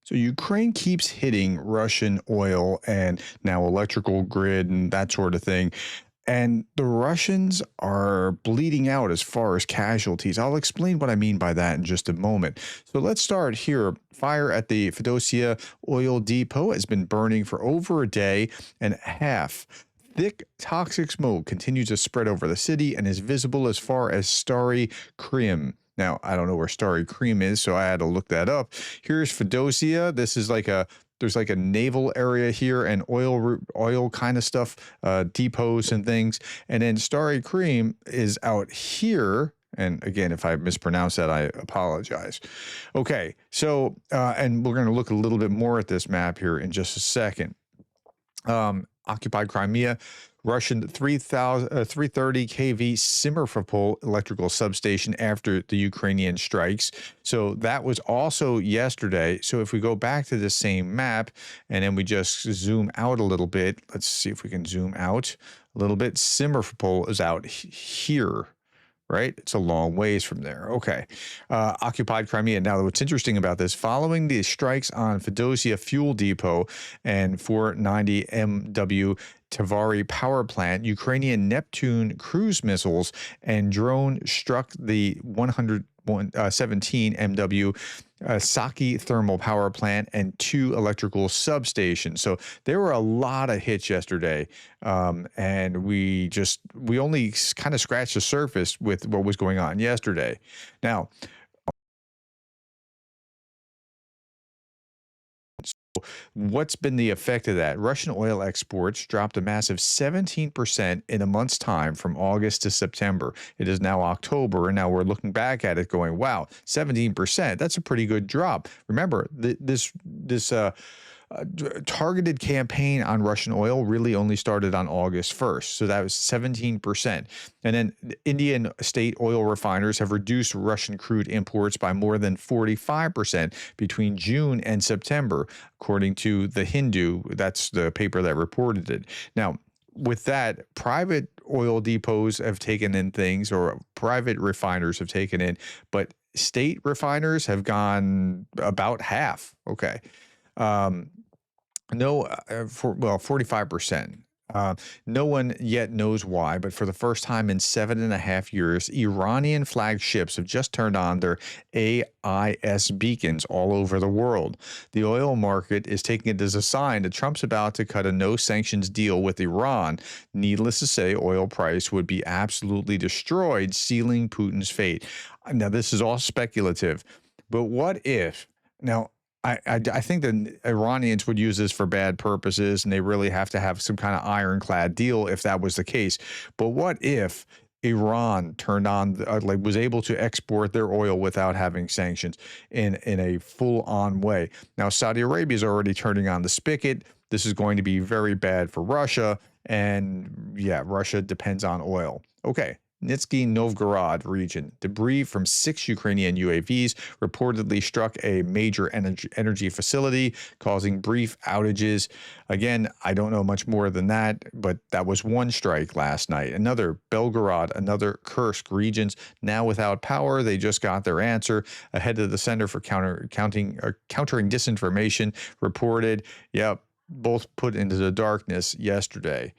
So Ukraine keeps hitting Russian oil and now electrical grid and that sort of thing. And the Russians are bleeding out as far as casualties. I'll explain what I mean by that in just a moment. So let's start here. Fire at the Fedosia oil depot has been burning for over a day and a half. Thick, toxic smoke continues to spread over the city and is visible as far as Starry Crim. Now, I don't know where Starry Cream is, so I had to look that up. Here's Fedosia. This is like a there's like a naval area here and oil kind of stuff, depots and things. And then Starry Cream is out here. And again, if I mispronounce that, I apologize. Okay, so and we're going to look a little bit more at this map here in just a second. Occupied Crimea, Russian 330 kV Simferopol electrical substation after the Ukrainian strikes. So that was also yesterday. So if we go back to the same map and then we just zoom out a little bit, let's see if we can zoom out a little bit. Simferopol is out here. Right? It's a long ways from there. Okay. Occupied Crimea. Now, what's interesting about this, following the strikes on Fedosia Fuel Depot and 490 MW Tavary power plant, Ukrainian Neptune cruise missiles and drone struck the 117 MW Saki thermal power plant and 2 electrical substations. So there were a lot of hits yesterday, and we only kind of scratched the surface with what was going on yesterday. Now, what's been the effect of that? Russian oil exports dropped a massive 17% in a month's time from August to September. It is now October, and now we're looking back at it going, wow, 17%. That's a pretty good drop. Remember, this targeted campaign on Russian oil really only started on August 1st. So that was 17%. And then Indian state oil refiners have reduced Russian crude imports by more than 45% between June and September, according to The Hindu. That's the paper that reported it. Now, with that, private oil depots have taken in things, or private refiners have taken in, but state refiners have gone about half. Okay. No, 45%. No one yet knows why, but for the first time in 7.5 years, Iranian flagged ships have just turned on their AIS beacons all over the world. The oil market is taking it as a sign that Trump's about to cut a no-sanctions deal with Iran. Needless to say, oil price would be absolutely destroyed, sealing Putin's fate. Now, this is all speculative, but what if... Now, I think the Iranians would use this for bad purposes, and they really have to have some kind of ironclad deal if that was the case. But what if Iran turned on, was able to export their oil without having sanctions in a full-on way? Now, Saudi Arabia is already turning on the spigot. This is going to be very bad for Russia, and yeah, Russia depends on oil. Okay. Nizhny Novgorod region. Debris from 6 Ukrainian UAVs reportedly struck a major energy facility, causing brief outages. Again, I don't know much more than that, but that was one strike last night. Another, Belgorod, another Kursk regions now without power. They just got their answer. Ahead of the Center for Countering Disinformation reported, yep, both put into the darkness yesterday.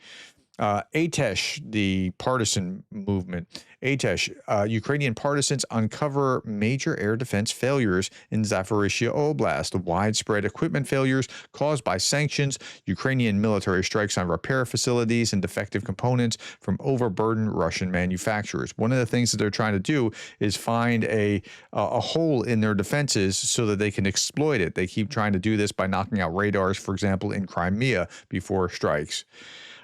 Atesh, the partisan movement. Atesh, Ukrainian partisans uncover major air defense failures in Zaporizhia Oblast. Widespread equipment failures caused by sanctions. Ukrainian military strikes on repair facilities and defective components from overburdened Russian manufacturers. One of the things that they're trying to do is find a hole in their defenses so that they can exploit it. They keep trying to do this by knocking out radars, for example, in Crimea before strikes.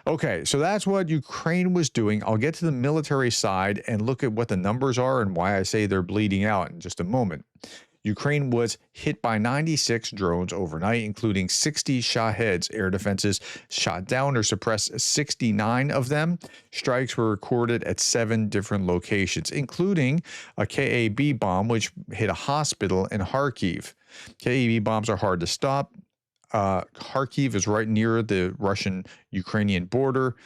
Okay, so that's what Ukraine was doing. I'll get to the military side and look at what the numbers are and why I say they're bleeding out in just a moment. Ukraine was hit by 96 drones overnight, including 60 Shaheds. Air defenses shot down or suppressed 69 of them. Strikes were recorded at 7 different locations, including a KAB bomb, which hit a hospital in Kharkiv. KAB bombs are hard to stop. Kharkiv is right near the Russian-Ukrainian border.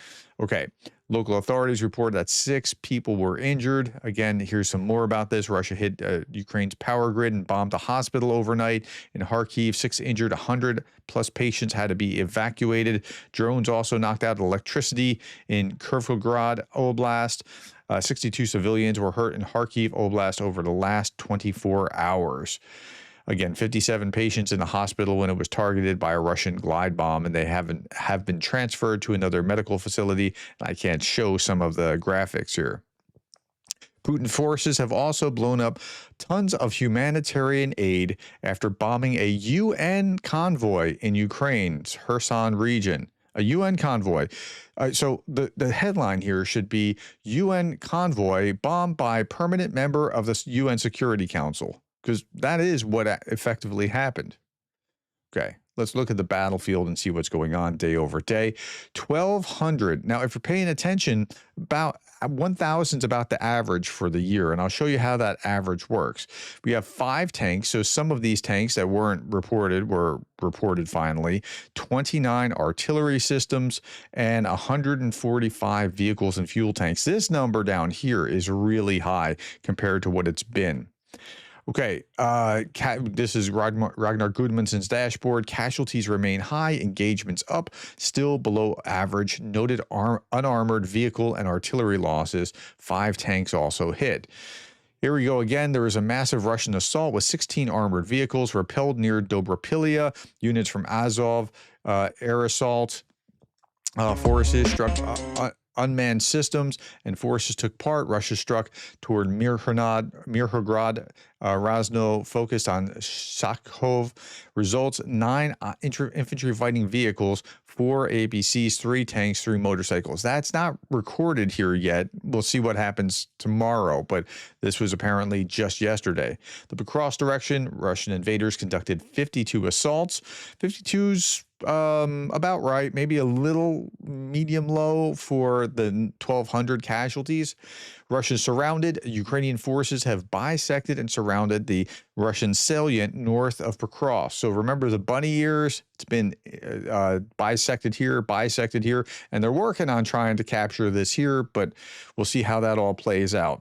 Okay, local authorities report that 6 people were injured. Again, here's some more about this. Russia hit Ukraine's power grid and bombed a hospital overnight in Kharkiv. 6 injured, 100 plus patients had to be evacuated. Drones also knocked out electricity in Kirovograd Oblast. 62 civilians were hurt in Kharkiv Oblast over the last 24 hours. Again, 57 patients in the hospital when it was targeted by a Russian glide bomb, and they have been transferred to another medical facility. I can't show some of the graphics here. Putin forces have also blown up tons of humanitarian aid after bombing a UN convoy in Ukraine's Kherson region. A UN convoy. So the headline here should be UN convoy bombed by permanent member of the UN Security Council, because that is what effectively happened. Okay, let's look at the battlefield and see what's going on day over day. 1,200. Now, if you're paying attention, about 1,000 is about the average for the year, and I'll show you how that average works. We have 5 tanks, so some of these tanks that weren't reported were reported finally. 29 artillery systems and 145 vehicles and fuel tanks. This number down here is really high compared to what it's been. Okay, this is Ragnar Gudmundsson's dashboard. Casualties remain high, engagements up, still below average. Noted unarmored vehicle and artillery losses. 5 tanks also hit. Here we go again. There was a massive Russian assault with 16 armored vehicles repelled near Dobropilya. Units from Azov, air assault forces struck unmanned systems and forces took part. Russia struck toward Mirhorod, Razno focused on Shakhov. Results: 9 infantry fighting vehicles, 4 APCs, 3 tanks, 3 motorcycles. That's not recorded here yet. We'll see what happens tomorrow, but this was apparently just yesterday. The Bakros direction, Russian invaders conducted 52 assaults. 52's about right, maybe a little medium low for the 1,200 casualties. Russia surrounded. Ukrainian forces have bisected and surrounded the Russian salient north of Bakros. So remember the bunny ears? It's been bisected here, and they're working on trying to capture this here, but we'll see how that all plays out.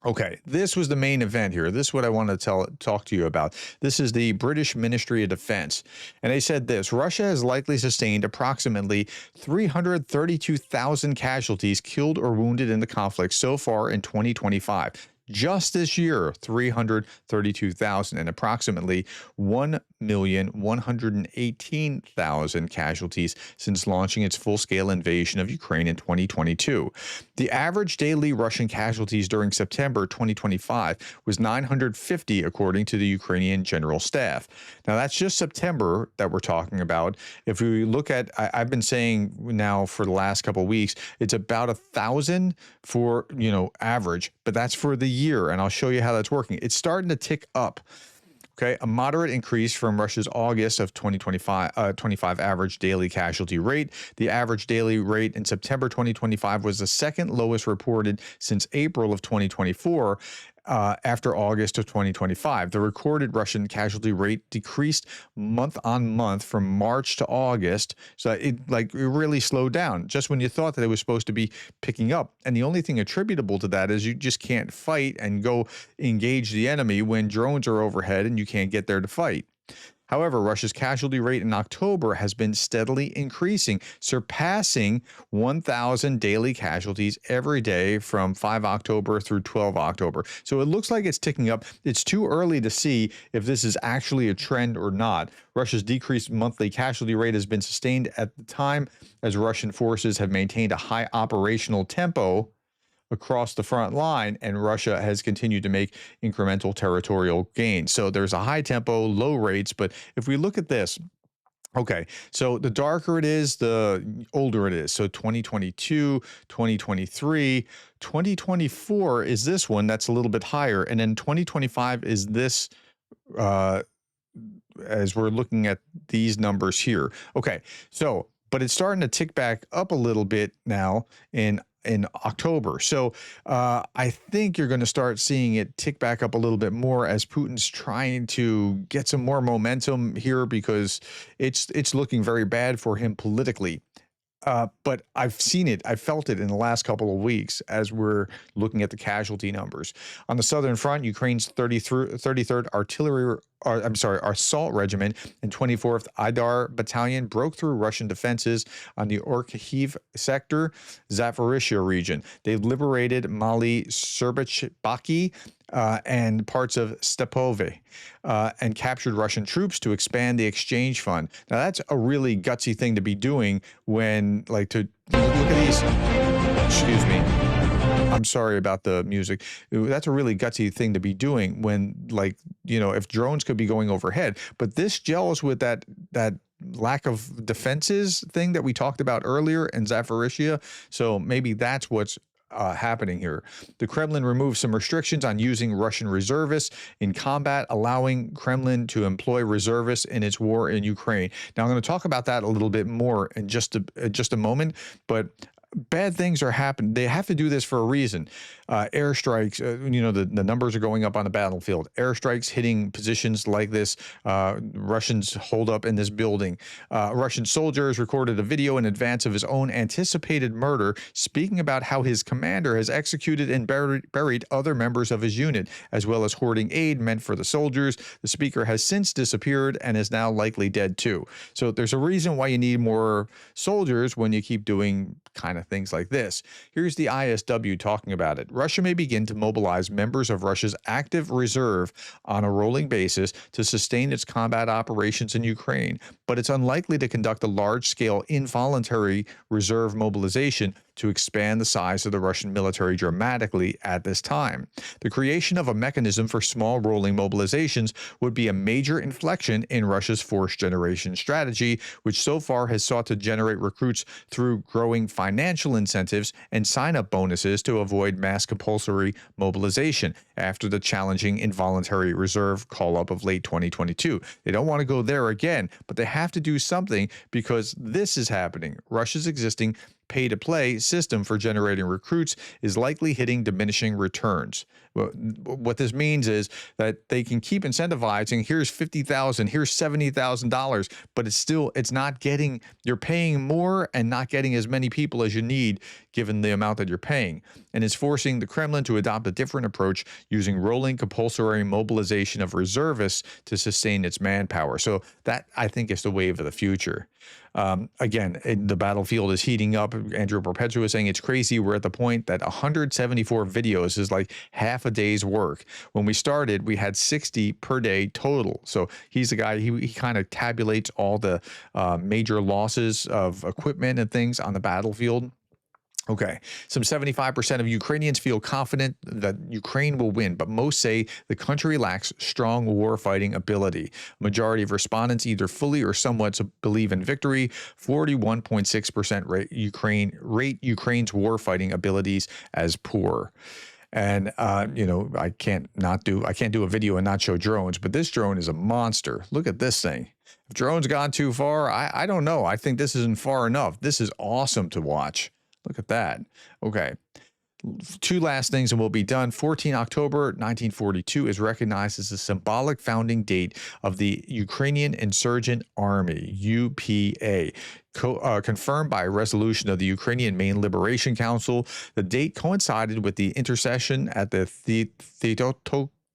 Okay, this was the main event here. This is what I want to talk to you about. This is the British Ministry of Defense. And they said this: Russia has likely sustained approximately 332,000 casualties killed or wounded in the conflict so far in 2025. Just this year, 332,000 and approximately 1,118,000 casualties since launching its full-scale invasion of Ukraine in 2022. The average daily Russian casualties during September 2025 was 950, according to the Ukrainian General Staff. Now, that's just September that we're talking about. If we look at, I've been saying now for the last couple of weeks, it's about 1,000 for, average, but that's for the year, and I'll show you how that's working. It's starting to tick up. Okay, a moderate increase from Russia's August of 2025 average daily casualty rate. The average daily rate in September 2025 was the second lowest reported since April of 2024. After August of 2025. The recorded Russian casualty rate decreased month on month from March to August. So it really slowed down just when you thought that it was supposed to be picking up. And the only thing attributable to that is you just can't fight and go engage the enemy when drones are overhead and you can't get there to fight. However, Russia's casualty rate in October has been steadily increasing, surpassing 1,000 daily casualties every day from 5 October through 12 October. So it looks like it's ticking up. It's too early to see if this is actually a trend or not. Russia's decreased monthly casualty rate has been sustained at the time as Russian forces have maintained a high operational tempo across the front line, and Russia has continued to make incremental territorial gains. So there's a high tempo, low rates, but if we look at this, okay, so the darker it is, the older it is. So 2022, 2023, 2024 is this one that's a little bit higher, and then 2025 is this, as we're looking at these numbers here. Okay, so but it's starting to tick back up a little bit now in in October. So I think you're going to start seeing it tick back up a little bit more as Putin's trying to get some more momentum here because it's looking very bad for him politically. But I've seen it, I felt it in the last couple of weeks as we're looking at the casualty numbers. On the southern front, Ukraine's 33rd Artillery, Assault Regiment and 24th Idar Battalion broke through Russian defenses on the Orkhiv sector, Zaporizhia region. They liberated Mali Serbich and parts of Stepove and captured Russian troops to expand the exchange fund. Now, that's a really gutsy thing to be doing when, like, to look at these. Excuse me. I'm sorry about the music. That's a really gutsy thing to be doing when, like, if drones could be going overhead. But this gels with that lack of defenses thing that we talked about earlier in Zaporizhia. So maybe that's what's happening here. The Kremlin removed some restrictions on using Russian reservists in combat, allowing Kremlin to employ reservists in its war in Ukraine. Now, I'm going to talk about that a little bit more in just a moment, but bad things are happening. They have to do this for a reason. Airstrikes, the numbers are going up on the battlefield. Airstrikes hitting positions like this. Russians hold up in this building. Russian soldiers recorded a video in advance of his own anticipated murder, speaking about how his commander has executed and buried other members of his unit, as well as hoarding aid meant for the soldiers. The speaker has since disappeared and is now likely dead too. So there's a reason why you need more soldiers when you keep doing kind of things like this. Here's the ISW talking about it. Russia may begin to mobilize members of Russia's active reserve on a rolling basis to sustain its combat operations in Ukraine, but it's unlikely to conduct a large-scale involuntary reserve mobilization to expand the size of the Russian military dramatically at this time. The creation of a mechanism for small rolling mobilizations would be a major inflection in Russia's force generation strategy, which so far has sought to generate recruits through growing financial incentives and sign-up bonuses to avoid mass compulsory mobilization after the challenging involuntary reserve call-up of late 2022. They don't want to go there again, but they have to do something because this is happening. Russia's existing pay-to-play system for generating recruits is likely hitting diminishing returns. Well, what this means is that they can keep incentivizing, here's $50,000, here's $70,000, but it's not getting, you're paying more and not getting as many people as you need given the amount that you're paying. And it's forcing the Kremlin to adopt a different approach using rolling compulsory mobilization of reservists to sustain its manpower. So that, I think, is the wave of the future. Again, the battlefield is heating up. Andrew Perpetua is saying it's crazy. We're at the point that 174 videos is like half a day's work. When we started, we had 60 per day total. So he's the guy, he kind of tabulates all the major losses of equipment and things on the battlefield. Okay, some 75% of Ukrainians feel confident that Ukraine will win, but most say the country lacks strong warfighting ability. Majority of respondents either fully or somewhat believe in victory. 41.6% rate Ukraine's warfighting abilities as poor. And I can't do a video and not show drones, but this drone is a monster. Look at this thing. If drones gone too far, I don't know. I think this isn't far enough. This is awesome to watch. Look at that. Okay. Two last things and we'll be done. 14 October 1942 is recognized as the symbolic founding date of the Ukrainian Insurgent Army, UPA. Confirmed by a resolution of the Ukrainian Main Liberation Council. The date coincided with the intercession at the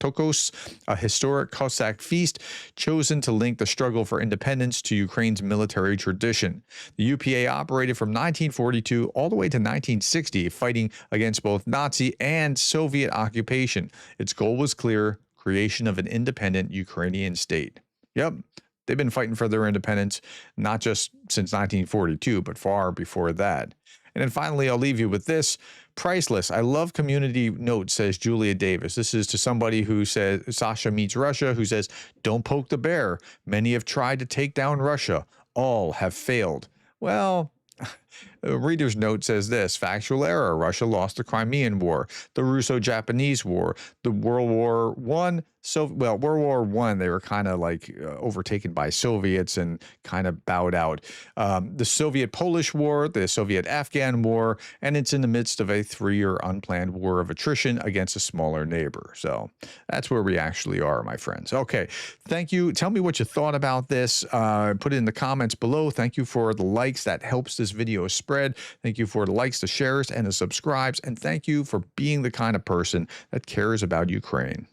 Tokos, a historic Cossack feast chosen to link the struggle for independence to Ukraine's military tradition. The UPA operated from 1942 all the way to 1960, fighting against both Nazi and Soviet occupation. Its goal was clear: creation of an independent Ukrainian state. Yep. They've been fighting for their independence, not just since 1942, but far before that. And then finally, I'll leave you with this. Priceless. I love community notes, says Julia Davis. This is to somebody who says, Sasha Meets Russia, who says, don't poke the bear. Many have tried to take down Russia. All have failed. Well, Reader's note says this: factual error. Russia lost the Crimean War, the Russo-Japanese War, the World War One. So, well, World War One, they were kind of like overtaken by Soviets and kind of bowed out. The Soviet-Polish War, the Soviet-Afghan War, and it's in the midst of a 3-year unplanned war of attrition against a smaller neighbor. So that's where we actually are, my friends. Okay, thank you. Tell me what you thought about this. Put it in the comments below. Thank you for the likes. That helps this video spread. Thank you for the likes, the shares, and the subscribes. And thank you for being the kind of person that cares about Ukraine.